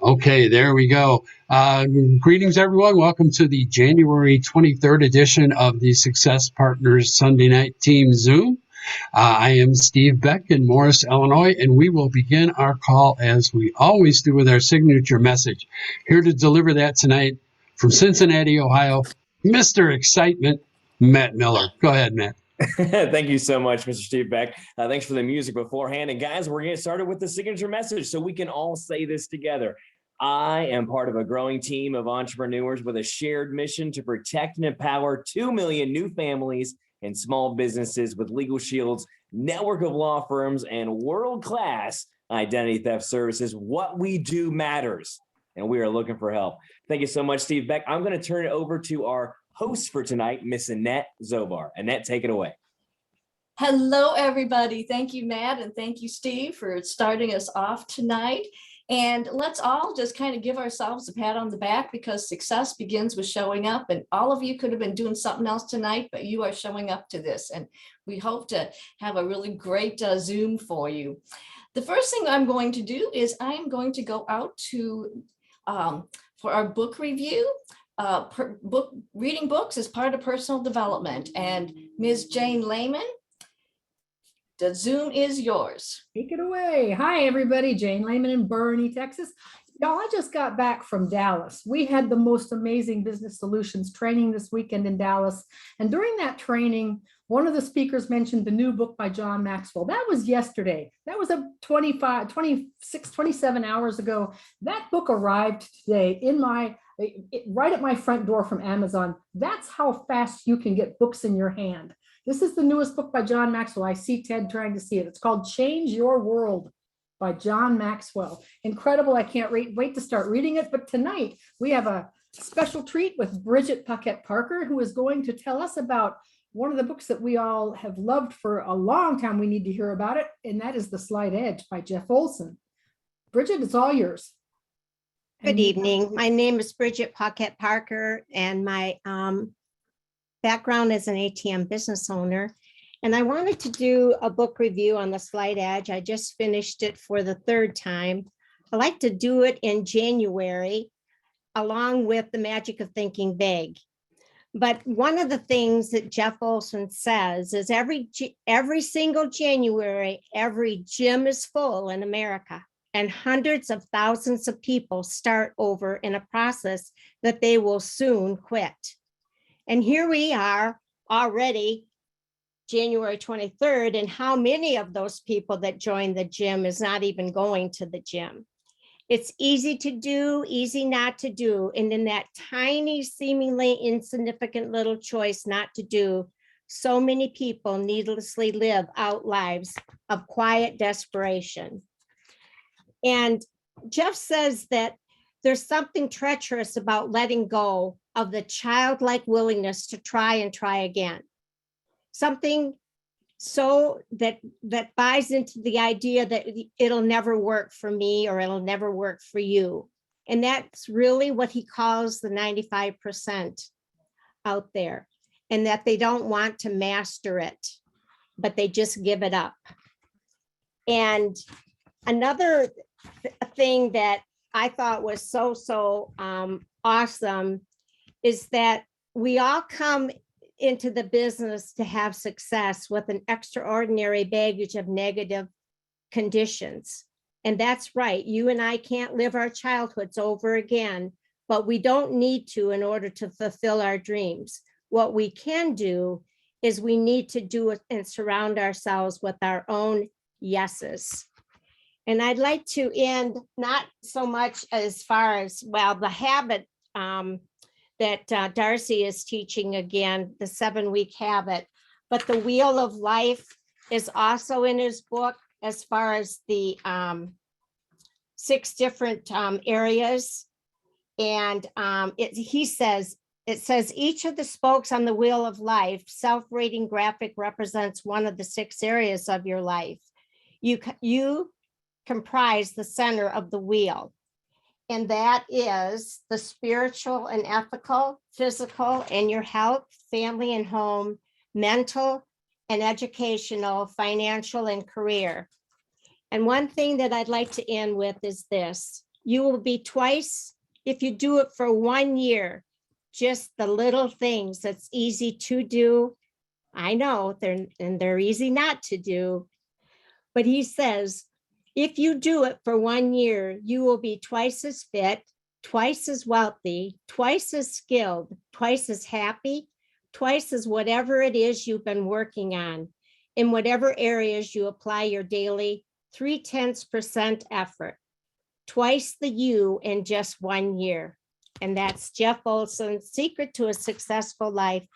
Okay, there we go. Greetings, everyone. Welcome to the January 23rd edition of the Success Partners Sunday Night Team Zoom. I am Steve Beck in Morris, Illinois, and we will begin our call as we always do with our signature message. Here to deliver that tonight from Cincinnati, Ohio, Mr. Excitement, Matt Miller. Go ahead, Matt. Thank you so much, Mr. Steve Beck. Thanks for the music beforehand. And guys, we're going to get started with the signature message so we can all say this together. I am part of a growing team of entrepreneurs with a shared mission to protect and empower 2 million new families and small businesses with Legal Shield's network of law firms and world-class identity theft services. What we do matters, and we are looking for help. Thank you so much, Steve Beck. I'm going to turn it over to our host for tonight, Miss Annette Szobar. Annette, take it away. Hello, everybody. Thank you, Matt, and thank you, Steve, for starting us off tonight. And let's all just kind of give ourselves a pat on the back, because success begins with showing up. And all of you could have been doing something else tonight, but you are showing up to this. And we hope to have a really great Zoom for you. The first thing I'm going to do is I'm going to go out to for our book review. Reading books is part of personal development. And Ms. Jane Lehman, the Zoom is yours. Take it away. Hi, everybody. Jane Lehman in Bernie, Texas. Y'all, I just got back from Dallas. We had the most amazing business solutions training this weekend in Dallas. And during that training, one of the speakers mentioned the new book by John Maxwell. That was yesterday. That was 27 hours ago. That book arrived today right at my front door from Amazon. That's how fast you can get books in your hand. This is the newest book by John Maxwell. I see Ted trying to see it. It's called Change Your World by John Maxwell. Incredible. I can't wait to start reading it. But tonight we have a special treat with Bridget Paquette Parker, who is going to tell us about one of the books that we all have loved for a long time. We need to hear about it. And that is The Slight Edge by Jeff Olson. Bridget, it's all yours. Good evening. My name is Bridget Paquette Parker, and my background as an ATM business owner. And I wanted to do a book review on The Slight Edge. I just finished it for the third time. I like to do it in January, along with The Magic of Thinking Big. But one of the things that Jeff Olson says is every single January, every gym is full in America, and hundreds of thousands of people start over in a process that they will soon quit. And here we are already January 23rd, and how many of those people that join the gym is not even going to the gym? It's easy to do, easy not to do. And in that tiny, seemingly insignificant little choice not to do, so many people needlessly live out lives of quiet desperation. And Jeff says that there's something treacherous about letting go of the childlike willingness to try and try again. Something so that buys into the idea that it'll never work for me or it'll never work for you. And that's really what he calls the 95% out there, and that they don't want to master it, but they just give it up. And another thing that I thought was so awesome is that we all come into the business to have success with an extraordinary baggage of negative conditions. And that's right. You and I can't live our childhoods over again, but we don't need to in order to fulfill our dreams. What we can do is we need to do it and surround ourselves with our own yeses. And I'd like to end not so much as far as, well, the habit that Darcy is teaching again, the 7-week habit, but the wheel of life is also in his book as far as the 6 different areas. And it says each of the spokes on the wheel of life, self-rating graphic represents one of the 6 areas of your life. You comprise the center of the wheel. And that is the spiritual and ethical, physical, and your health, family and home, mental and educational, financial and career. And one thing that I'd like to end with is this: You will be twice if you do it for 1 year. Just the little things that's easy to do. I know they're easy not to do. But he says, if you do it for 1 year, you will be twice as fit, twice as wealthy, twice as skilled, twice as happy, twice as whatever it is you've been working on in whatever areas you apply your daily 0.3% effort. Twice the you in just 1 year. And that's Jeff Olson's Secret to a Successful Life,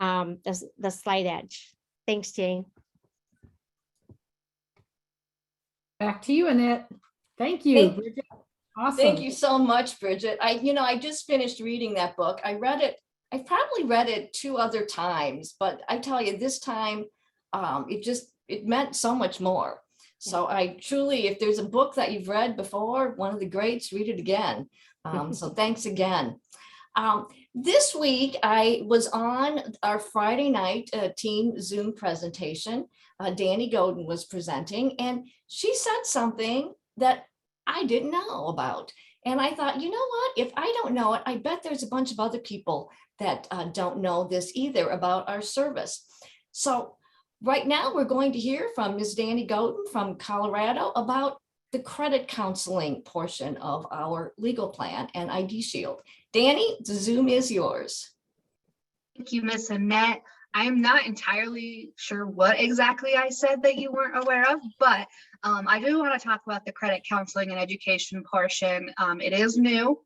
the Slight Edge. Thanks, Jane. Back to you, Annette. Thank you, Bridget. Awesome. Thank you so much, Bridget. I just finished reading that book. I read it. I probably read it 2 other times, but I tell you, this time it meant so much more. So I truly, if there's a book that you've read before, one of the greats, read it again. So thanks again. This week, I was on our Friday night team Zoom presentation. Danny Godin was presenting, and she said something that I didn't know about. And I thought, you know what, if I don't know it, I bet there's a bunch of other people that don't know this either about our service. So right now, we're going to hear from Ms. Danny Godin from Colorado about the credit counseling portion of our legal plan and ID Shield. Danny, the Zoom is yours. Thank you, Miss Annette. I am not entirely sure what exactly I said that you weren't aware of, but I do want to talk about the credit counseling and education portion. It is new.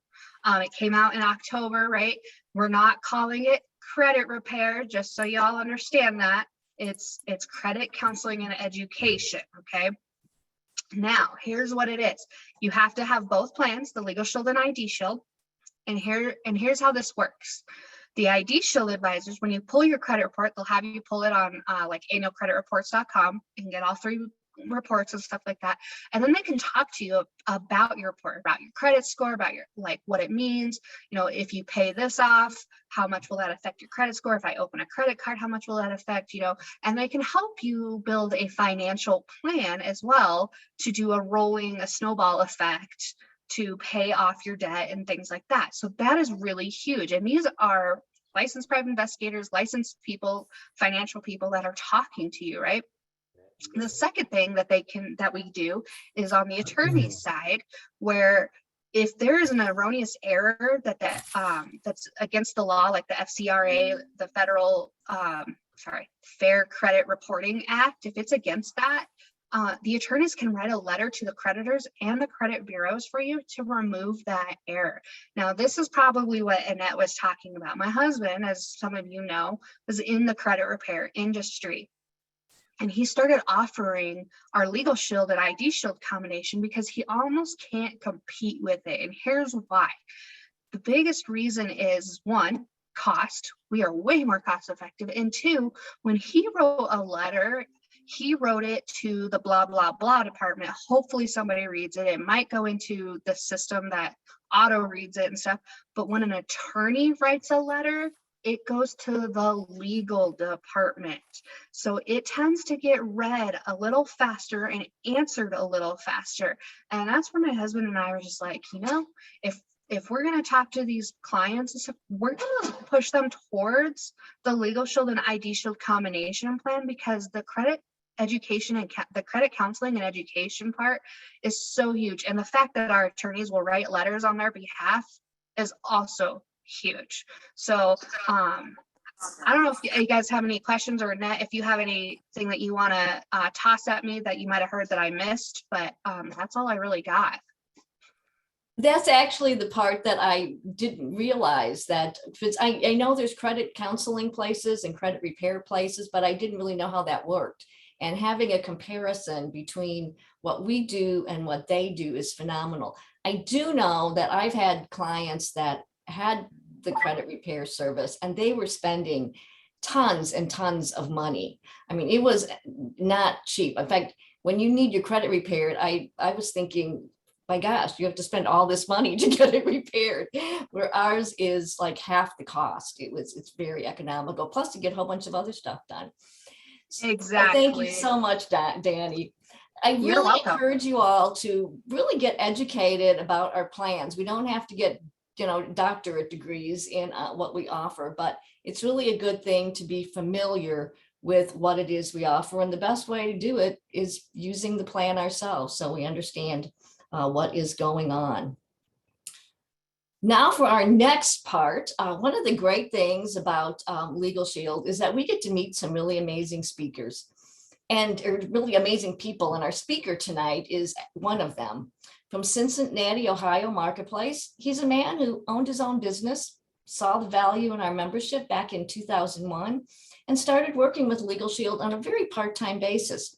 It came out in October, right? We're not calling it credit repair, just so y'all understand that. It's credit counseling and education, okay? Now, here's what it is. You have to have both plans, the Legal Shield and ID Shield. And here's how this works. The ID Shield advisors, when you pull your credit report, they'll have you pull it on like annualcreditreports.com and get all 3 reports and stuff like that. And then they can talk to you about your report, about your credit score, about your, like, what it means. You know, if you pay this off, how much will that affect your credit score? If I open a credit card, how much will that affect, you know? And they can help you build a financial plan as well to do a snowball effect to pay off your debt and things like that. So that is really huge. And these are licensed private investigators, licensed people, financial people that are talking to you, right? The second thing that we do is on the attorney's side, where if there is an erroneous error that's against the law, like the FCRA, the federal Fair Credit Reporting Act, if it's against that, the attorneys can write a letter to the creditors and the credit bureaus for you to remove that error. Now, this is probably what Annette was talking about. My husband, as some of you know, was in the credit repair industry. And he started offering our Legal Shield and ID Shield combination because he almost can't compete with it. And here's why. The biggest reason is, 1, cost. We are way more cost effective. And 2, when he wrote a letter, he wrote it to the blah, blah, blah department. Hopefully somebody reads it. It might go into the system that auto reads it and stuff. But when an attorney writes a letter, it goes to the legal department. So it tends to get read a little faster and answered a little faster. And that's where my husband and I were just like, you know, if we're going to talk to these clients and stuff, we're going to push them towards the Legal Shield and ID Shield combination plan, because the credit education and the credit counseling and education part is so huge. And the fact that our attorneys will write letters on their behalf is also huge. So I don't know if you guys have any questions, or Annette, if you have anything that you want to toss at me that you might have heard that I missed, but that's all I really got. That's actually the part that I didn't realize, that I know there's credit counseling places and credit repair places, but I didn't really know how that worked. And having a comparison between what we do and what they do is phenomenal. I do know that I've had clients that had the credit repair service and they were spending tons and tons of money. I mean, it was not cheap. In fact, when you need your credit repaired, I was thinking, my gosh, you have to spend all this money to get it repaired, where ours is like half the cost. It's very economical. Plus you get a whole bunch of other stuff done. Exactly. Thank you so much, Danny. I You're really welcome. encourage you all to really get educated about our plans. We don't have to get, doctorate degrees in what we offer, but it's really a good thing to be familiar with what it is we offer. And the best way to do it is using the plan ourselves so we understand what is going on. Now for our next part, one of the great things about Legal Shield is that we get to meet some really amazing speakers and really amazing people. And our speaker tonight is one of them. From Cincinnati, Ohio Marketplace, he's a man who owned his own business, saw the value in our membership back in 2001, and started working with Legal Shield on a very part-time basis.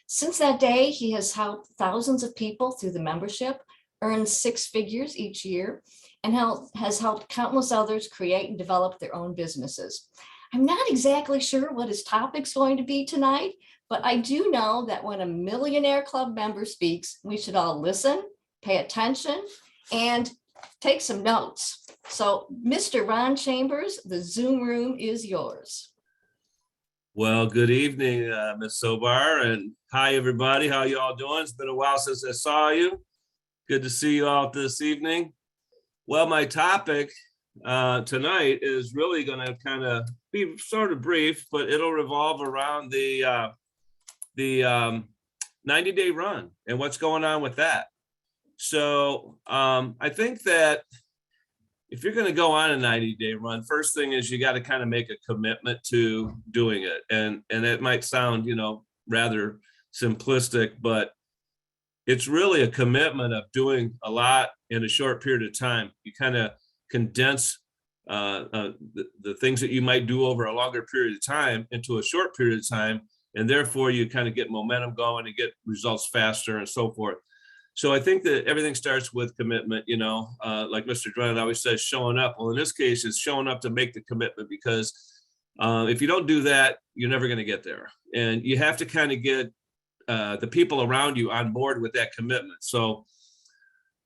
Since that day, he has helped thousands of people through the membership, earned 6 figures each year, and has helped countless others create and develop their own businesses. I'm not exactly sure what his topic's going to be tonight, but I do know that when a Millionaire Club member speaks, we should all listen, pay attention, and take some notes. So, Mr. Ron Chambers, the Zoom room is yours. Well, good evening, Ms. Szobar, and hi, everybody. How you all doing? It's been a while since I saw you. Good to see you all this evening. Well, my topic tonight is really going to kind of be sort of brief, but it'll revolve around the 90-day run and what's going on with that. So I think that if you're going to go on a 90-day run, first thing is you got to kind of make a commitment to doing it. And it might sound, rather simplistic, but it's really a commitment of doing a lot in a short period of time. You kind of condense the things that you might do over a longer period of time into a short period of time. And therefore you kind of get momentum going and get results faster and so forth. So I think that everything starts with commitment, like Mr. Drennan always says, showing up. Well, in this case, it's showing up to make the commitment, because if you don't do that, you're never going to get there. And you have to kind of get the people around you on board with that commitment. So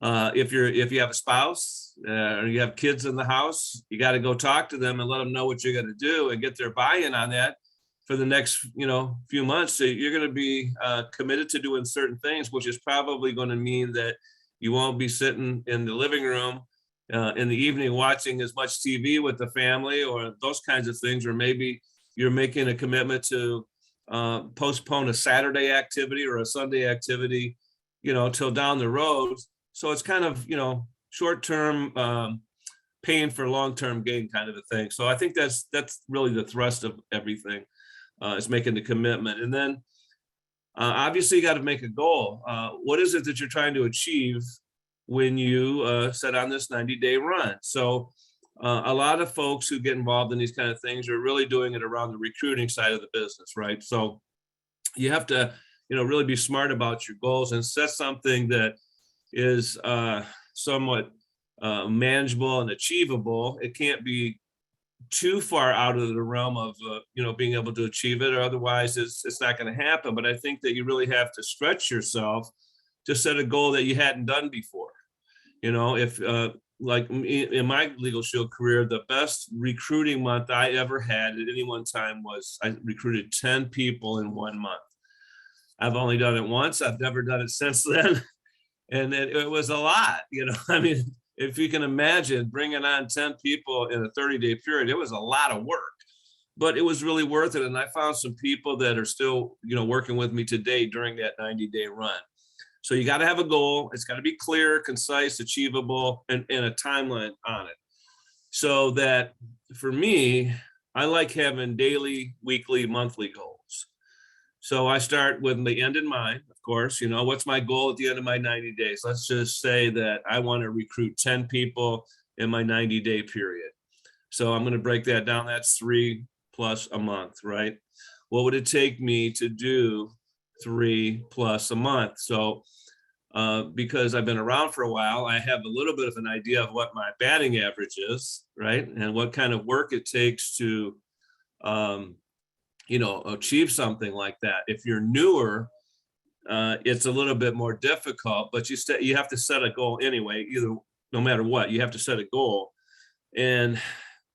if you have a spouse or you have kids in the house, you got to go talk to them and let them know what you're going to do and get their buy-in on that for the next, few months. So you're going to be committed to doing certain things, which is probably going to mean that you won't be sitting in the living room in the evening watching as much TV with the family or those kinds of things, or maybe you're making a commitment to postpone a Saturday activity or a Sunday activity, till down the road. So it's kind of, short-term pain for long-term gain kind of a thing. So I think that's really the thrust of everything. Is making the commitment. And then obviously you got to make a goal. What is it that you're trying to achieve when you set on this 90-day run? So a lot of folks who get involved in these kind of things are really doing it around the recruiting side of the business, right? So you have to, really be smart about your goals and set something that is somewhat manageable and achievable. It can't be too far out of the realm of being able to achieve it, or otherwise it's not going to happen. But I think that you really have to stretch yourself to set a goal that you hadn't done before. If like in my Legal Shield career, the best recruiting month I ever had at any one time was I recruited 10 people in 1 month. I've only done it once. I've never done it since then. And it was a lot, I mean, if you can imagine bringing on 10 people in a 30-day period, it was a lot of work, but it was really worth it. And I found some people that are still, working with me today during that 90-day run. So you got to have a goal. It's got to be clear, concise, achievable, and a timeline on it. So that for me, I like having daily, weekly, monthly goals. So I start with the end in mind, of course. What's my goal at the end of my 90 days? Let's just say that I want to recruit 10 people in my 90-day period. So I'm going to break that down. That's 3+ a month, right? What would it take me to do 3+ a month? So because I've been around for a while, I have a little bit of an idea of what my batting average is, right? And what kind of work it takes to achieve something like that. If you're newer, it's a little bit more difficult, but you have to set a goal anyway. No matter what, you have to set a goal and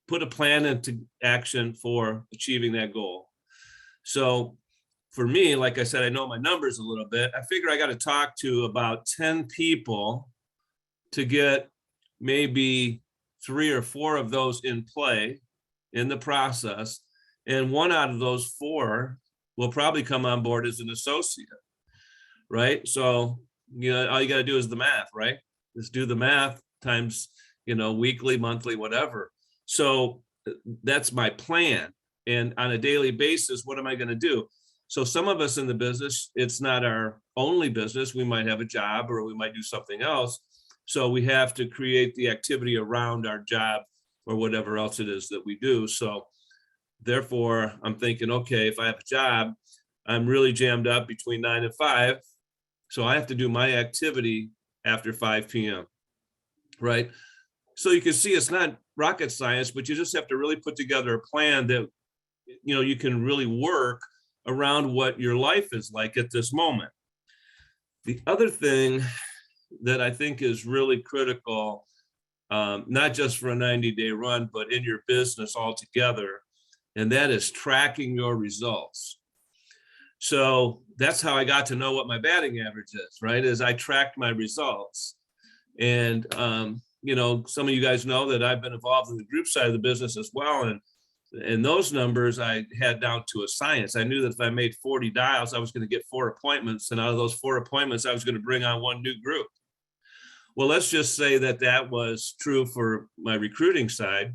put a plan into action for achieving that goal. So for me, like I said, I know my numbers a little bit. I figure I got to talk to about 10 people to get maybe 3 or 4 of those in play in the process. And 1 out of those 4 will probably come on board as an associate, right? So, all you got to do is the math, right? Just do the math times, weekly, monthly, whatever. So that's my plan. And on a daily basis, what am I going to do? So some of us in the business, it's not our only business. We might have a job or we might do something else. So we have to create the activity around our job or whatever else it is that we do. So therefore, I'm thinking, okay, if I have a job, I'm really jammed up between 9 and 5. So I have to do my activity after 5 p.m. Right? So you can see it's not rocket science, but you just have to really put together a plan that, you can really work around what your life is like at this moment. The other thing that I think is really critical, not just for a 90-day run, but in your business altogether, and that is tracking your results. So that's how I got to know what my batting average is, right? Is I tracked my results. And, some of you guys know that I've been involved in the group side of the business as well. And those numbers I had down to a science. I knew that if I made 40 dials, I was going to get 4 appointments. And out of those 4 appointments, I was going to bring on 1 new group. Well, let's just say that that was true for my recruiting side.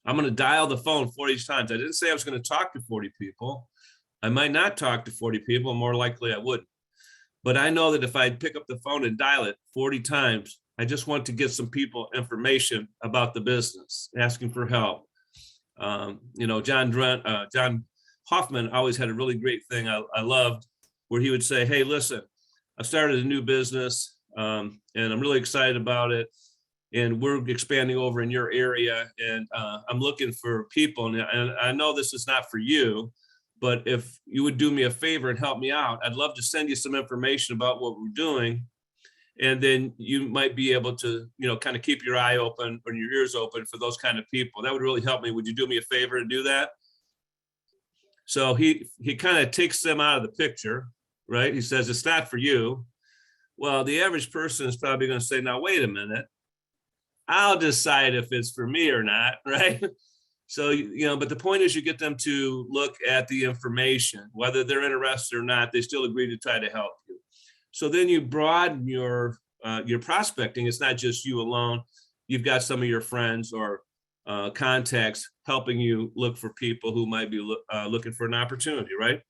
I'm going to dial the phone 40 times. I didn't say I was going to talk to 40 people. I might not talk to 40 people. More likely I wouldn't. But I know that if I pick up the phone and dial it 40 times, I just want to get some people information about the business, asking for help. John Hoffman always had a really great thing I loved, where he would say, hey, listen, I started a new business and I'm really excited about it. And we're expanding over in your area, and I'm looking for people. And I know this is not for you, but if you would do me a favor and help me out, I'd love to send you some information about what we're doing. And then you might be able to, kind of keep your eye open or your ears open for those kind of people. That would really help me. Would you do me a favor to do that? So he kind of takes them out of the picture, right? He says, it's not for you. Well, the average person is probably going to say, now, wait a minute. I'll decide if it's for me or not, right? So, but the point is you get them to look at the information, whether they're interested or not, they still agree to try to help you. So then you broaden your prospecting. It's not just you alone. You've got some of your friends or contacts helping you look for people who might be looking for an opportunity, right?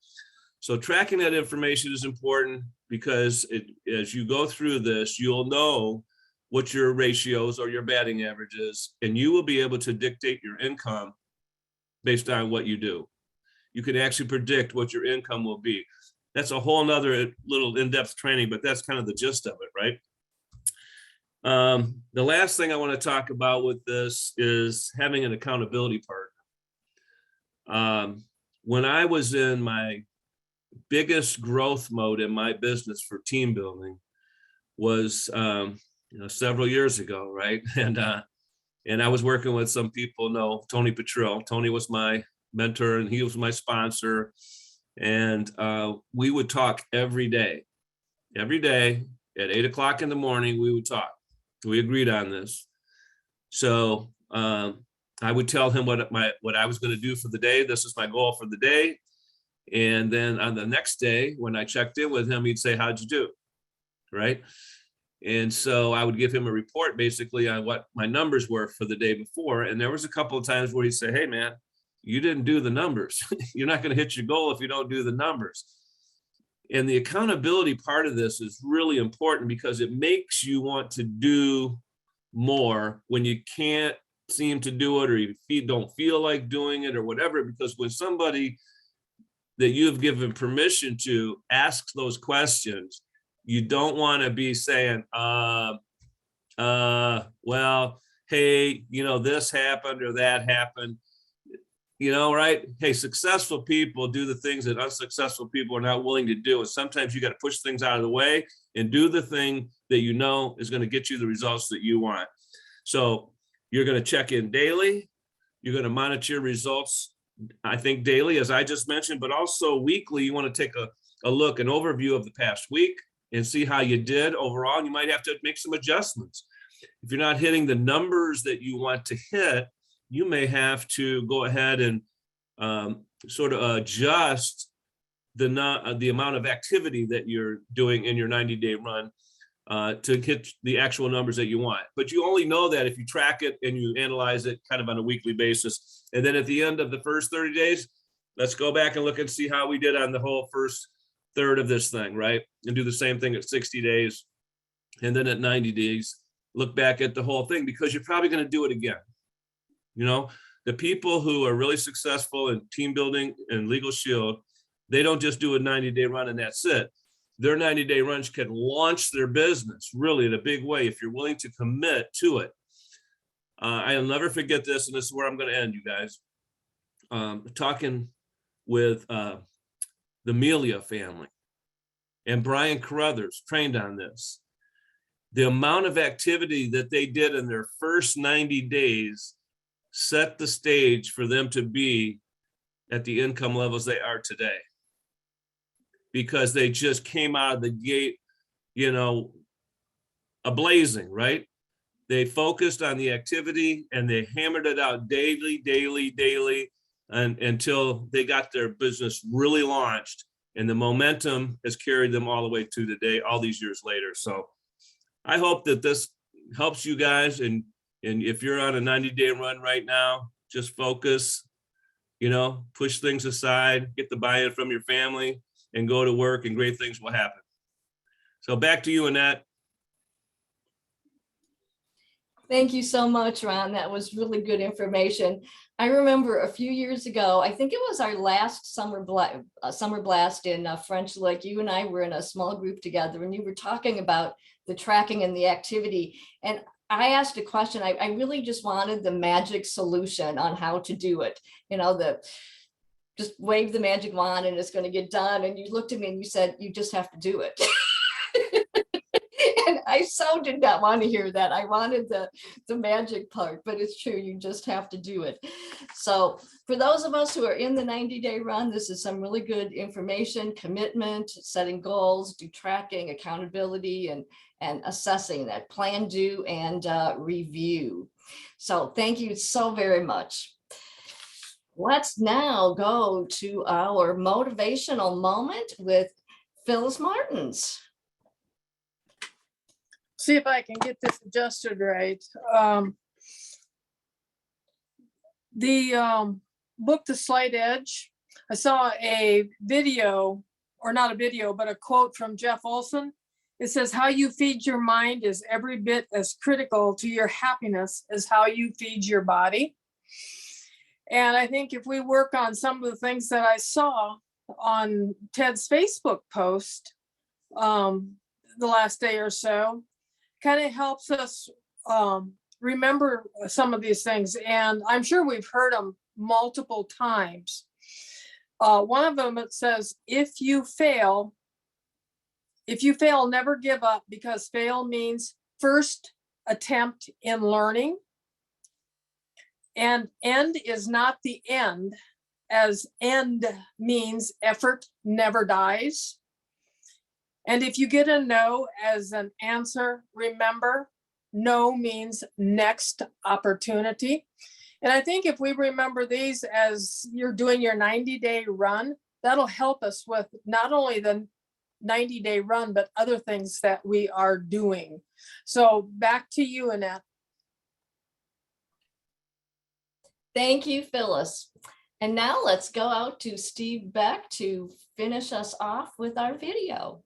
So tracking that information is important because as you go through this, you'll know what your ratios or your batting average is, and you will be able to dictate your income based on what you do. You can actually predict what your income will be. That's a whole nother little in-depth training, but that's kind of the gist of it, right? The last thing I want to talk about with this is having an accountability partner. When I was in my biggest growth mode in my business for team building was several years ago, right? And I was working with some people know Tony Petrill. Tony was my mentor and he was my sponsor. And we would talk every day at 8 o'clock in the morning, we would talk. We agreed on this. So I would tell him what I was going to do for the day. This is my goal for the day. And then on the next day, when I checked in with him, he'd say, how'd you do? Right. And so I would give him a report basically on what my numbers were for the day before. And there was a couple of times where he'd say, hey, man, you didn't do the numbers. You're not going to hit your goal if you don't do the numbers. And the accountability part of this is really important because it makes you want to do more when you can't seem to do it or you don't feel like doing it or whatever. Because when somebody that you have given permission to ask those questions, you don't want to be saying, well, hey, this happened or that happened, right? Hey, successful people do the things that unsuccessful people are not willing to do. And sometimes you got to push things out of the way and do the thing that is going to get you the results that you want. So you're going to check in daily. You're going to monitor your results I think daily, as I just mentioned, but also weekly, you want to take a look, an overview of the past week and see how you did overall. And you might have to make some adjustments. If you're not hitting the numbers that you want to hit, you may have to go ahead and sort of adjust the amount of activity that you're doing in your 90-day run to hit the actual numbers that you want. But you only know that if you track it and you analyze it kind of on a weekly basis. And then at the end of the first 30 days, let's go back and look and see how we did on the whole first third of this thing, right? And do the same thing at 60 days. And then at 90 days, look back at the whole thing, because you're probably going to do it again. You know, the people who are really successful in team building and Legal Shield, they don't just do a 90-day run and that's it. Their 90-day runs can launch their business really in a big way if you're willing to commit to it. I'll never forget this, and this is where I'm going to end, you guys. Talking with the Melia family, and Brian Carruthers trained on this. The amount of activity that they did in their first 90 days set the stage for them to be at the income levels they are today, because they just came out of the gate, you know, ablazing, right? They focused on the activity and they hammered it out daily, and until they got their business really launched, and the momentum has carried them all the way to today, all these years later. So I hope that this helps you guys. And if you're on a 90-day run right now, just focus, you know, push things aside, get the buy-in from your family, and go to work, and great things will happen. So back to you, Annette. Thank you so much, Ron. That was really good information. I remember a few years ago, I think it was our last summer blast in French Lick. You and I were in a small group together, and you were talking about the tracking and the activity. And I asked a question. I really just wanted the magic solution on how to do it. You know, just wave the magic wand and it's going to get done. And you looked at me and you said, you just have to do it. And I so did not want to hear that. I wanted the magic part, but it's true. You just have to do it. So for those of us who are in the 90-day run, this is some really good information: commitment, setting goals, do tracking, accountability, and assessing that, plan, do, and review. So thank you so very much. Let's now go to our motivational moment with Phyllis Martins. See if I can get this adjusted right. The book, The Slight Edge, I saw a video, or not a video, but a quote from Jeff Olson. It says, how you feed your mind is every bit as critical to your happiness as how you feed your body. And I think if we work on some of the things that I saw on Ted's Facebook post the last day or so, kind of helps us remember some of these things. And I'm sure we've heard them multiple times. One of them, it says, if you fail, never give up, because fail means first attempt in learning. And end is not the end, as end means effort never dies. And if you get a no as an answer, remember, no means next opportunity. And I think if we remember these as you're doing your 90-day run, that'll help us with not only the 90-day run, but other things that we are doing. So back to you, Annette. Thank you, Phyllis. And now let's go out to Steve Beck to finish us off with our video.